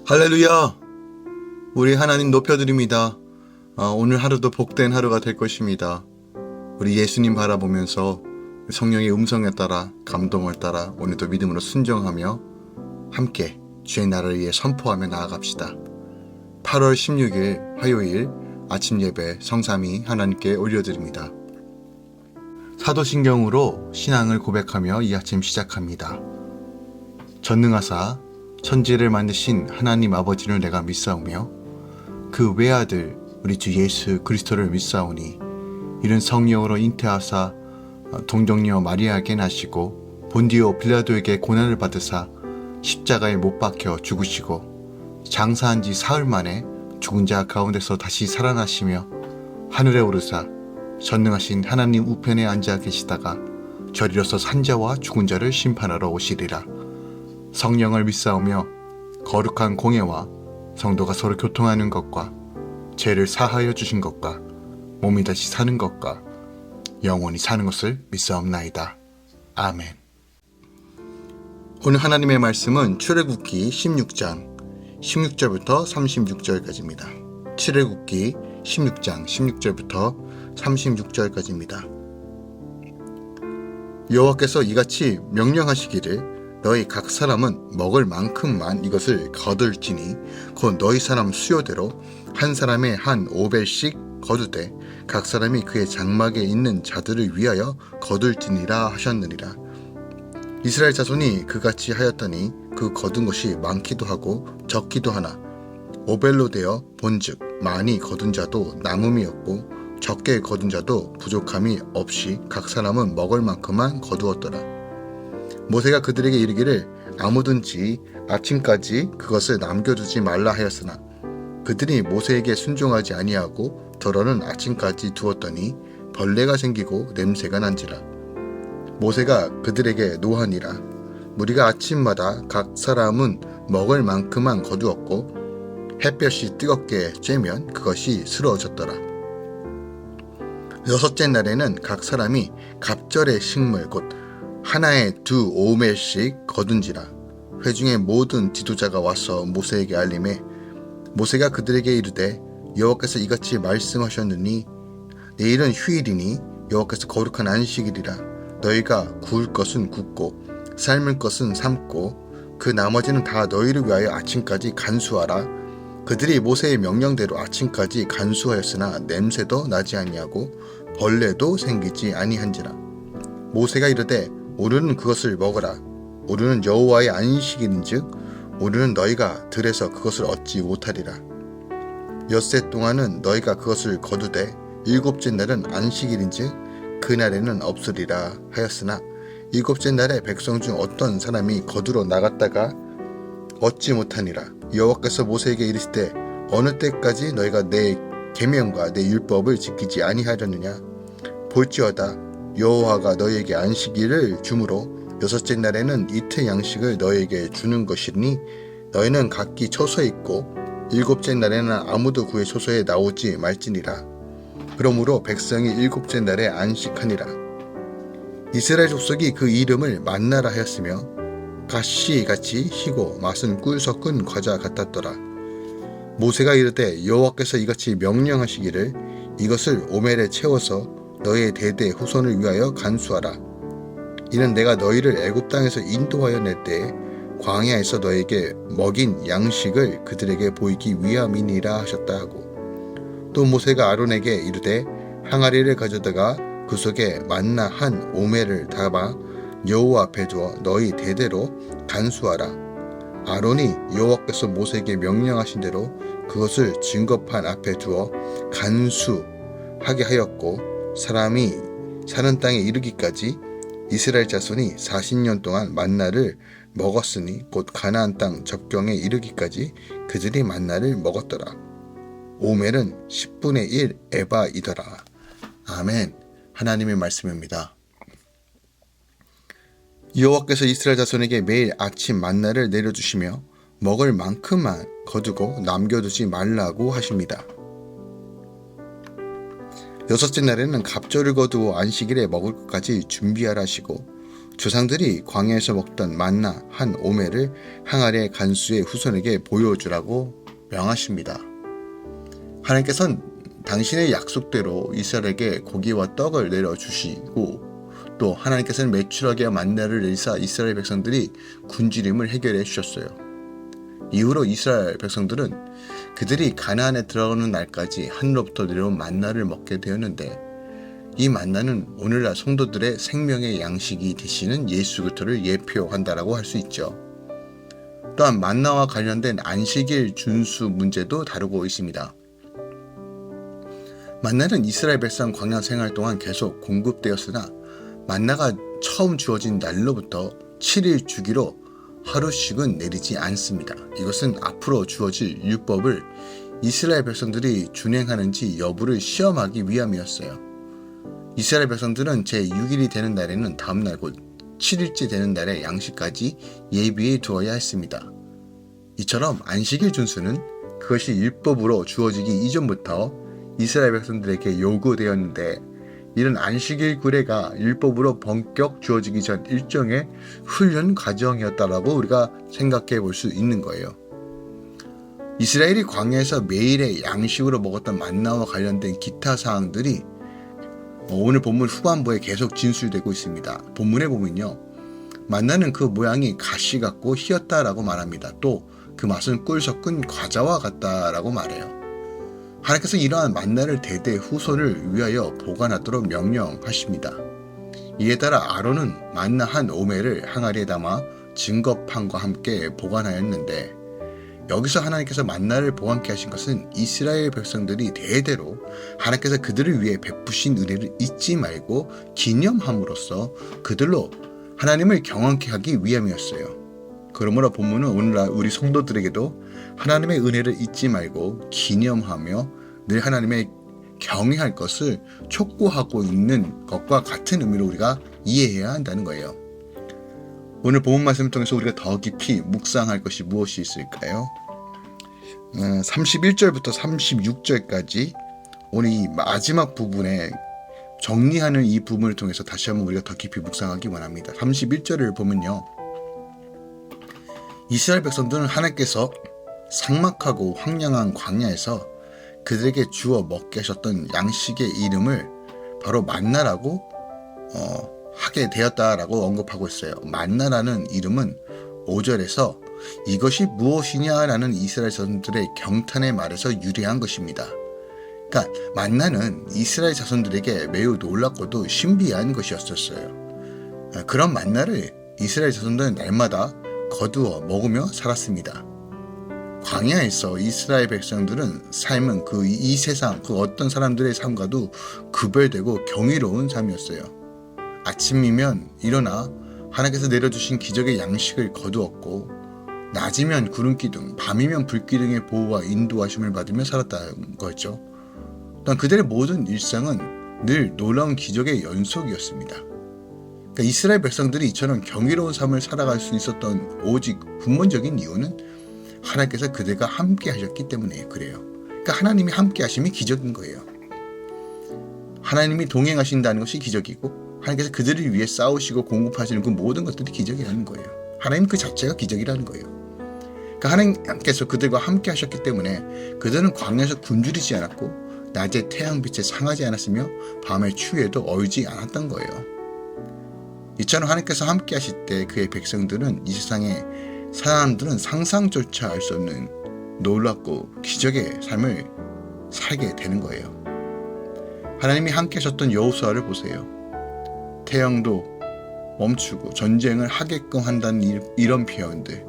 할렐루야! 우리 하나님 높여드립니다. 오늘 하루도 복된 하루가 될 것입니다. 우리 예수님 바라보면서 성령의 음성에 따라 감동을 따라 오늘도 믿음으로 순종하며 함께 주의 나라를 위해 선포하며 나아갑시다. 8월 16일 화요일 아침 예배 성삼위 하나님께 올려드립니다. 사도신경으로 신앙을 고백하며 이 아침 시작합니다. 전능하사 천지를 만드신 하나님 아버지를 내가 믿사오며 그 외아들 우리 주 예수 그리스도를 믿사오니 이는 성령으로 잉태하사 동정녀 마리아에게 나시고 본디오 빌라도에게 고난을 받으사 십자가에 못 박혀 죽으시고 장사한 지 사흘 만에 죽은 자 가운데서 다시 살아나시며 하늘에 오르사 전능하신 하나님 우편에 앉아 계시다가 저리로서 산자와 죽은 자를 심판하러 오시리라. 성령을 믿사오며 거룩한 공예와 성도가 서로 교통하는 것과 죄를 사하여 주신 것과 몸이 다시 사는 것과 영원히 사는 것을 믿사옵나이다. 아멘. 오늘 하나님의 말씀은 출애굽기 16장 16절부터 36절까지입니다. 출애굽기 16장 16절부터 36절까지입니다. 여호와께서 이같이 명령하시기를 너희 각 사람은 먹을 만큼만 이것을 거둘지니 곧 너희 사람 수요대로 한 사람에 한 5벨씩 거두되 각 사람이 그의 장막에 있는 자들을 위하여 거둘지니라 하셨느니라. 이스라엘 자손이 그같이 하였더니 그 거둔 것이 많기도 하고 적기도 하나 5벨로 되어 본즉 많이 거둔 자도 남음이 없고 적게 거둔 자도 부족함이 없이 각 사람은 먹을 만큼만 거두었더라. 모세가 그들에게 이르기를 아무든지 아침까지 그것을 남겨두지 말라 하였으나 그들이 모세에게 순종하지 아니하고 더러는 아침까지 두었더니 벌레가 생기고 냄새가 난지라. 모세가 그들에게 노하니라. 무리가 아침마다 각 사람은 먹을 만큼만 거두었고 햇볕이 뜨겁게 쬐면 그것이 스러워졌더라. 여섯째 날에는 각 사람이 갑절의 식물 곧 하나에 2오멜씩 거둔지라. 회중의 모든 지도자가 와서 모세에게 알림해 모세가 그들에게 이르되 여호와께서 이같이 말씀하셨느니 내일은 휴일이니 여호와께서 거룩한 안식일이라. 너희가 구울 것은 굽고 삶을 것은 삶고 그 나머지는 다 너희를 위하여 아침까지 간수하라. 그들이 모세의 명령대로 아침까지 간수하였으나 냄새도 나지 아니하고 벌레도 생기지 아니한지라. 모세가 이르되 오늘은 그것을 먹어라. 오늘은 여호와의 안식일인즉 오늘은 너희가 들에서 그것을 얻지 못하리라. 엿새 동안은 너희가 그것을 거두되 일곱째 날은 안식일인즉 그날에는 없으리라 하였으나 일곱째 날에 백성 중 어떤 사람이 거두러 나갔다가 얻지 못하니라. 여호와께서 모세에게 이르시되 어느 때까지 너희가 내 계명과 내 율법을 지키지 아니하려느냐. 볼지어다 여호와가 너희에게 안식일을 주므로 여섯째 날에는 이틀 양식을 너희에게 주는 것이니 너희는 각기 처소에 있고 일곱째 날에는 아무도 그의 처소에 나오지 말지니라. 그러므로 백성이 일곱째 날에 안식하니라. 이스라엘 족속이 그 이름을 만나라 하였으며 가시같이 희고 맛은 꿀 섞은 과자 같았더라. 모세가 이르되 여호와께서 이같이 명령하시기를 이것을 오멜에 채워서 너희의 대대 후손을 위하여 간수하라. 이는 내가 너희를 애굽 땅에서 인도하여 낼 때에 광야에서 너희에게 먹인 양식을 그들에게 보이기 위함이니라 하셨다 하고 또 모세가 아론에게 이르되 항아리를 가져다가 그 속에 만나 한 오멜을 담아 여호와 앞에 두어 너희 대대로 간수하라. 아론이 여호와께서 모세에게 명령하신 대로 그것을 증거판 앞에 두어 간수하게 하였고 사람이 사는 땅에 이르기까지 이스라엘 자손이 40년 동안 만나를 먹었으니 곧 가나안 땅 접경에 이르기까지 그들이 만나를 먹었더라. 오멜은 10분의 1 에바이더라. 아멘. 하나님의 말씀입니다. 여호와께서 이스라엘 자손에게 매일 아침 만나를 내려주시며 먹을 만큼만 거두고 남겨두지 말라고 하십니다. 여섯째 날에는 갑절을 거두어 안식일에 먹을 것까지 준비하라 하시고 조상들이 광야에서 먹던 만나 한 오멜을 항아리의 간수의 후손에게 보여주라고 명하십니다. 하나님께서는 당신의 약속대로 이스라엘에게 고기와 떡을 내려주시고 또 하나님께서는 매출하게 만나를 내리사 이스라엘 백성들이 굶주림을 해결해 주셨어요. 이후로 이스라엘 백성들은 그들이 가나안에 들어가는 날까지 하늘로부터 내려온 만나를 먹게 되었는데 이 만나는 오늘날 성도들의 생명의 양식이 되시는 예수 그리스도를 예표한다라고 할 수 있죠. 또한 만나와 관련된 안식일 준수 문제도 다루고 있습니다. 만나는 이스라엘 백성 광야 생활 동안 계속 공급되었으나 만나가 처음 주어진 날로부터 7일 주기로 하루씩은 내리지 않습니다. 이것은 앞으로 주어질 율법을 이스라엘 백성들이 준행하는지 여부를 시험하기 위함이었어요. 이스라엘 백성들은 제6일이 되는 날에는 다음날 곧 7일째 되는 날에 양식까지 예비해 두어야 했습니다. 이처럼 안식일 준수는 그것이 율법으로 주어지기 이전부터 이스라엘 백성들에게 요구되었는데 이런 안식일 구례가 율법으로 본격 주어지기 전 일종의 훈련 과정이었다라고 우리가 생각해 볼 수 있는 거예요. 이스라엘이 광야에서 매일의 양식으로 먹었던 만나와 관련된 기타 사항들이 오늘 본문 후반부에 계속 진술되고 있습니다. 본문에 보면요. 만나는 그 모양이 가시 같고 희었다라고 말합니다. 또 그 맛은 꿀 섞은 과자와 같다라고 말해요. 하나님께서 이러한 만나를 대대 후손을 위하여 보관하도록 명령하십니다. 이에 따라 아론은 만나 한 오멜을 항아리에 담아 증거판과 함께 보관하였는데 여기서 하나님께서 만나를 보관케 하신 것은 이스라엘 백성들이 대대로 하나님께서 그들을 위해 베푸신 은혜를 잊지 말고 기념함으로써 그들로 하나님을 경험케 하기 위함이었어요. 그러므로 본문은 오늘날 우리 성도들에게도 하나님의 은혜를 잊지 말고 기념하며 늘 하나님의 경외할 것을 촉구하고 있는 것과 같은 의미로 우리가 이해해야 한다는 거예요. 오늘 본문 말씀을 통해서 우리가 더 깊이 묵상할 것이 무엇이 있을까요? 31절부터 36절까지 오늘 이 마지막 부분에 정리하는 이 부분을 통해서 다시 한번 우리가 더 깊이 묵상하기 원합니다. 31절을 보면요. 이스라엘 백성들은 하나님께서 삭막하고 황량한 광야에서 그들에게 주어 먹게 하셨던 양식의 이름을 바로 만나라고 하게 되었다라고 언급하고 있어요. 만나라는 이름은 5절에서 이것이 무엇이냐라는 이스라엘 자손들의 경탄의 말에서 유래한 것입니다. 그러니까 만나는 이스라엘 자손들에게 매우 놀랍고도 신비한 것이었었어요. 그런 만나를 이스라엘 자손들은 날마다 거두어 먹으며 살았습니다. 광야에서 이스라엘 백성들은 삶은 이 세상 그 어떤 사람들의 삶과도 구별되고 경이로운 삶이었어요. 아침이면 일어나 하나님께서 내려주신 기적의 양식을 거두었고 낮이면 구름기둥, 밤이면 불기둥의 보호와 인도하심을 받으며 살았다는 거였죠. 또한 그들의 모든 일상은 늘 놀라운 기적의 연속이었습니다. 그러니까 이스라엘 백성들이 이처럼 경이로운 삶을 살아갈 수 있었던 오직 근본적인 이유는 하나님께서 그들과 함께 하셨기 때문에 그래요. 그러니까 하나님이 함께 하심이 기적인 거예요. 하나님이 동행하신다는 것이 기적이고 하나님께서 그들을 위해 싸우시고 공급하시는 그 모든 것들이 기적이라는 거예요. 하나님 그 자체가 기적이라는 거예요. 그러니까 하나님께서 그들과 함께 하셨기 때문에 그들은 광야에서 굶주리지 않았고 낮에 태양빛에 상하지 않았으며 밤의 추위에도 얼지 않았던 거예요. 이처럼 하나님께서 함께 하실 때 그의 백성들은 이 세상에 사람들은 상상조차 알 수 없는 놀랍고 기적의 삶을 살게 되는 거예요. 하나님이 함께 하셨던 여호수아를 보세요. 태양도 멈추고 전쟁을 하게끔 한다는 이런 표현들,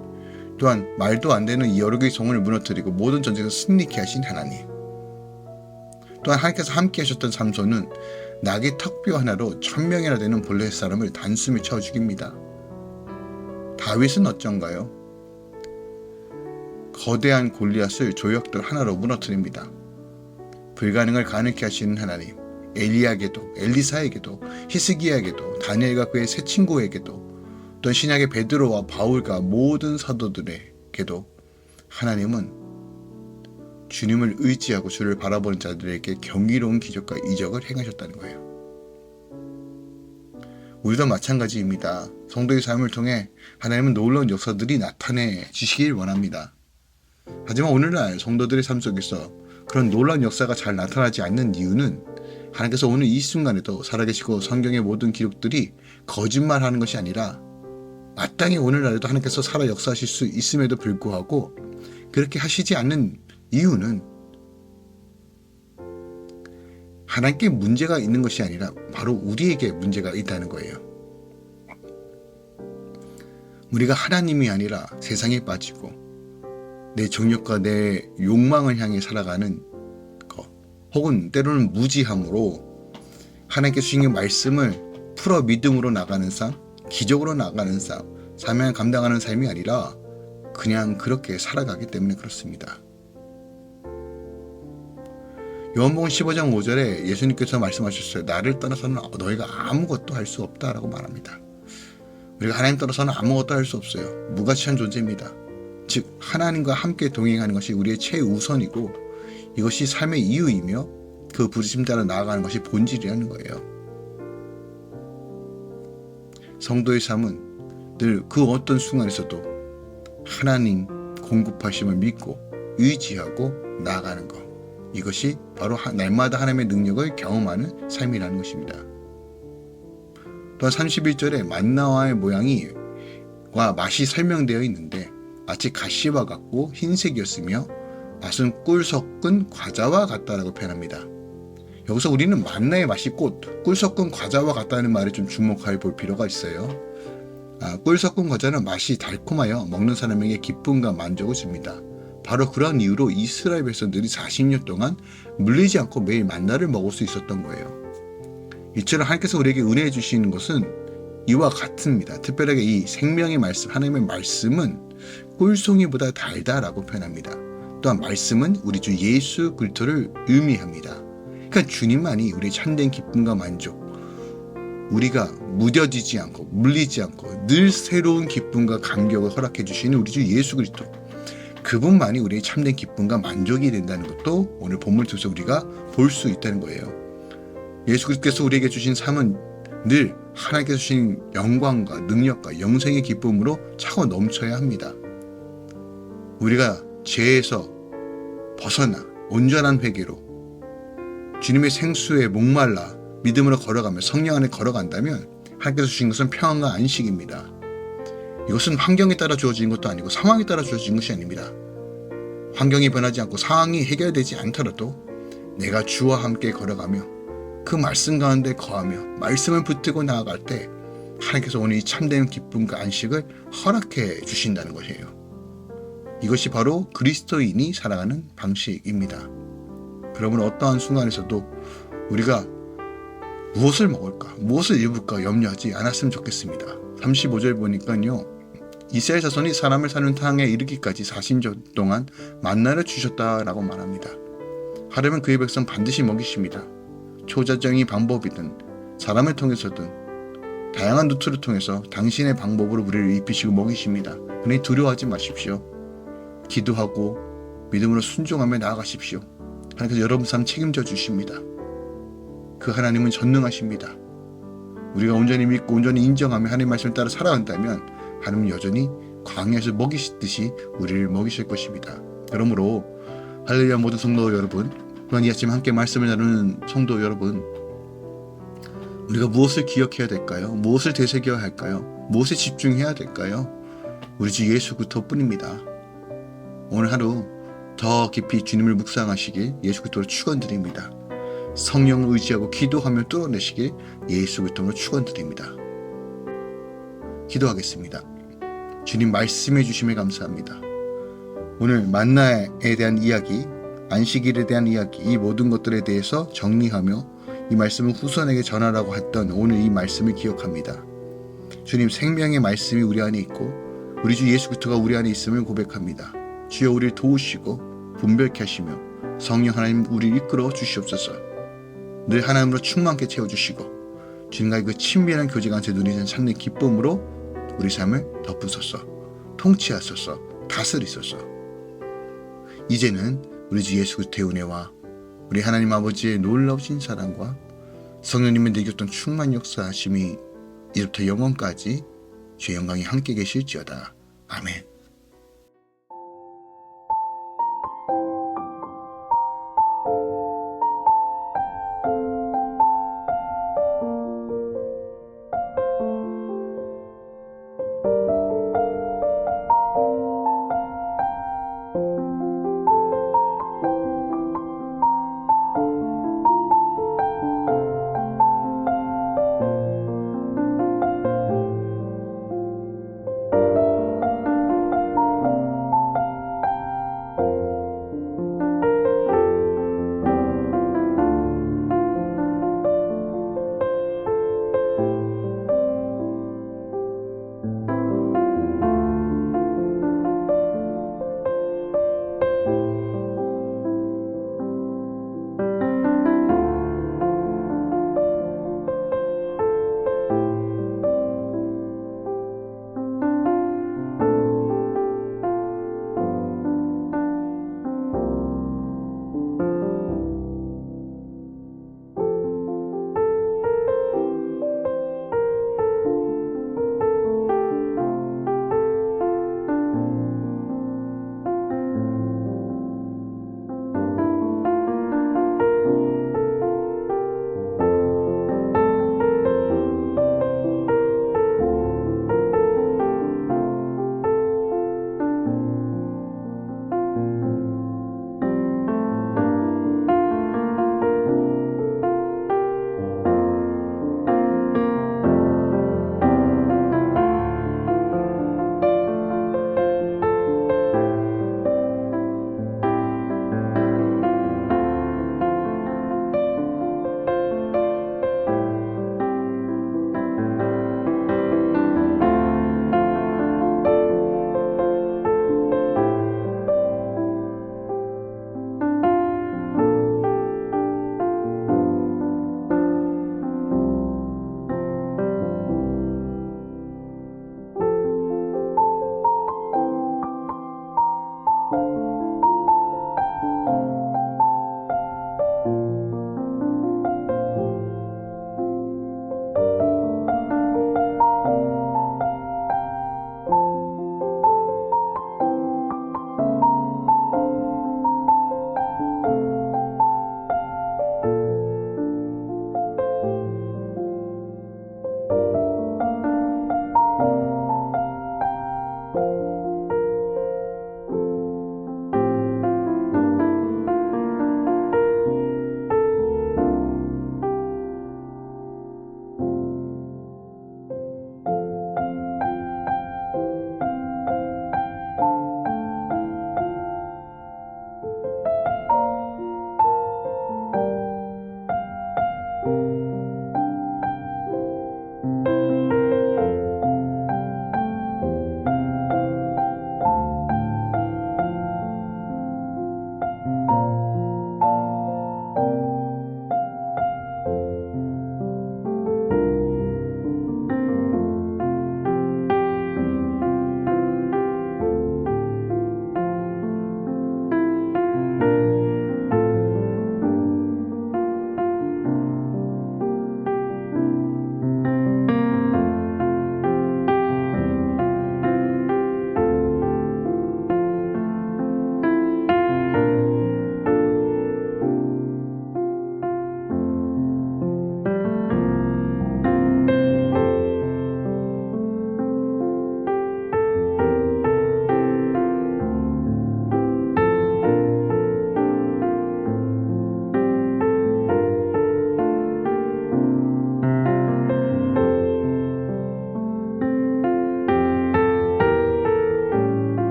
또한 말도 안 되는 여러 개의 성을 무너뜨리고 모든 전쟁에서 승리케 하신 하나님, 또한 하나님께서 함께 하셨던 삼손은 낙의 턱뼈 하나로 1000명이나 되는 블레셋 사람을 단숨에 쳐 죽입니다. 다윗은 어쩐가요? 거대한 골리앗을 조약돌 하나로 무너뜨립니다. 불가능을 가능케 하시는 하나님, 엘리야에게도, 엘리사에게도, 히스기야에게도, 다니엘과 그의 세 친구에게도, 또 신약의 베드로와 바울과 모든 사도들에게도 하나님은 주님을 의지하고 주를 바라보는 자들에게 경이로운 기적과 이적을 행하셨다는 거예요. 우리도 마찬가지입니다. 성도의 삶을 통해 하나님은 놀라운 역사들이 나타내지시길 원합니다. 하지만 오늘날 성도들의 삶 속에서 그런 놀라운 역사가 잘 나타나지 않는 이유는 하나님께서 오늘 이 순간에도 살아계시고 성경의 모든 기록들이 거짓말하는 것이 아니라 마땅히 오늘날에도 하나님께서 살아 역사하실 수 있음에도 불구하고 그렇게 하시지 않는 이유는 하나님께 문제가 있는 것이 아니라 바로 우리에게 문제가 있다는 거예요. 우리가 하나님이 아니라 세상에 빠지고 내 정욕과 내 욕망을 향해 살아가는 것, 혹은 때로는 무지함으로 하나님께 주신 말씀을 풀어 믿음으로 나가는 삶, 기적으로 나가는 삶, 사명을 감당하는 삶이 아니라 그냥 그렇게 살아가기 때문에 그렇습니다. 요한복음 15장 5절에 예수님께서 말씀하셨어요. 나를 떠나서는 너희가 아무것도 할 수 없다라고 말합니다. 우리가 하나님 떠나서는 아무것도 할 수 없어요. 무가치한 존재입니다. 즉 하나님과 함께 동행하는 것이 우리의 최우선이고 이것이 삶의 이유이며 그 부르심 따라 나아가는 것이 본질이라는 거예요. 성도의 삶은 늘 그 어떤 순간에서도 하나님 공급하심을 믿고 의지하고 나아가는 것, 이것이 바로 날마다 하나님의 능력을 경험하는 삶이라는 것입니다. 또한 31절에 만나와의 모양과 맛이 설명되어 있는데 마치 가시와 같고 흰색이었으며 맛은 꿀 섞은 과자와 같다라고 표현합니다. 여기서 우리는 만나의 맛이 꿀 섞은 과자와 같다는 말에 좀 주목해 볼 필요가 있어요. 꿀 섞은 과자는 맛이 달콤하여 먹는 사람에게 기쁨과 만족을 줍니다. 바로 그런 이유로 이스라엘 백성들이 40년 동안 물리지 않고 매일 만나를 먹을 수 있었던 거예요. 이처럼 하나님께서 우리에게 은혜해 주시는 것은 이와 같습니다. 특별하게 이 생명의 말씀, 하나님의 말씀은 꿀송이보다 달다라고 표현합니다. 또한 말씀은 우리 주 예수 그리스도를 의미합니다. 그러니까 주님만이 우리의 참된 기쁨과 만족, 우리가 무뎌지지 않고 물리지 않고 늘 새로운 기쁨과 감격을 허락해 주시는 우리 주 예수 그리스도, 그분만이 우리의 참된 기쁨과 만족이 된다는 것도 오늘 본문을 통해서 우리가 볼 수 있다는 거예요. 예수 그리스도께서 우리에게 주신 삶은 늘 하나님께서 주신 영광과 능력과 영생의 기쁨으로 차고 넘쳐야 합니다. 우리가 죄에서 벗어나 온전한 회개로 주님의 생수에 목말라 믿음으로 걸어가며 성령 안에 걸어간다면 하나님께서 주신 것은 평안과 안식입니다. 이것은 환경에 따라 주어진 것도 아니고 상황에 따라 주어진 것이 아닙니다. 환경이 변하지 않고 상황이 해결되지 않더라도 내가 주와 함께 걸어가며 그 말씀 가운데 거하며 말씀을 붙들고 나아갈 때 하나님께서 오늘 이 참된 기쁨과 안식을 허락해 주신다는 것이에요. 이것이 바로 그리스도인이 살아가는 방식입니다. 그러므로 어떠한 순간에서도 우리가 무엇을 먹을까, 무엇을 입을까 염려하지 않았으면 좋겠습니다. 35절 보니까요. 이스라엘 자손이 사람을 사는 땅에 이르기까지 40년 동안 만나를 주셨다라고 말합니다. 하려면 그의 백성 반드시 먹이십니다. 초자적인 방법이든 사람을 통해서든 다양한 루트를 통해서 당신의 방법으로 우리를 입히시고 먹이십니다. 그러니 두려워하지 마십시오. 기도하고 믿음으로 순종하며 나아가십시오. 하나님께서 여러분 삶 책임져 주십니다. 그 하나님은 전능하십니다. 우리가 온전히 믿고 온전히 인정하며 하나님의 말씀을 따라 살아간다면 하나님은 여전히 광야에서 먹이시듯이 우리를 먹이실 것입니다. 그러므로 할렐루야 모든 성도 여러분, 또한 이 아침 함께 말씀을 나누는 성도 여러분, 우리가 무엇을 기억해야 될까요? 무엇을 되새겨야 할까요? 무엇에 집중해야 될까요? 우리 주 예수 그리스도뿐입니다. 오늘 하루 더 깊이 주님을 묵상하시길 예수 그리스도로 축원드립니다. 성령을 의지하고 기도하며 뚫어내시길 예수 그리스도로 축원드립니다. 기도하겠습니다. 주님 말씀해 주심에 감사합니다. 오늘 만나에 대한 이야기, 안식일에 대한 이야기, 이 모든 것들에 대해서 정리하며 이 말씀을 후손에게 전하라고 했던 오늘 이 말씀을 기억합니다. 주님 생명의 말씀이 우리 안에 있고 우리 주 예수 그리스도가 우리 안에 있음을 고백합니다. 주여 우리를 도우시고 분별케 하시며 성령 하나님 우리를 이끌어 주시옵소서. 늘 하나님으로 충만케 채워주시고 주님과의 그 친밀한 교제 가운데 누리는 참된 기쁨으로 우리 삶을 덮으소서. 통치하소서. 다스리소서. 이제는 우리 주 예수 그리스도의 은혜와 우리 하나님 아버지의 놀라우신 사랑과 성령님의 내겼던 충만 역사하심이 이제부터 영원까지 주의 영광이 함께 계실지어다. 아멘.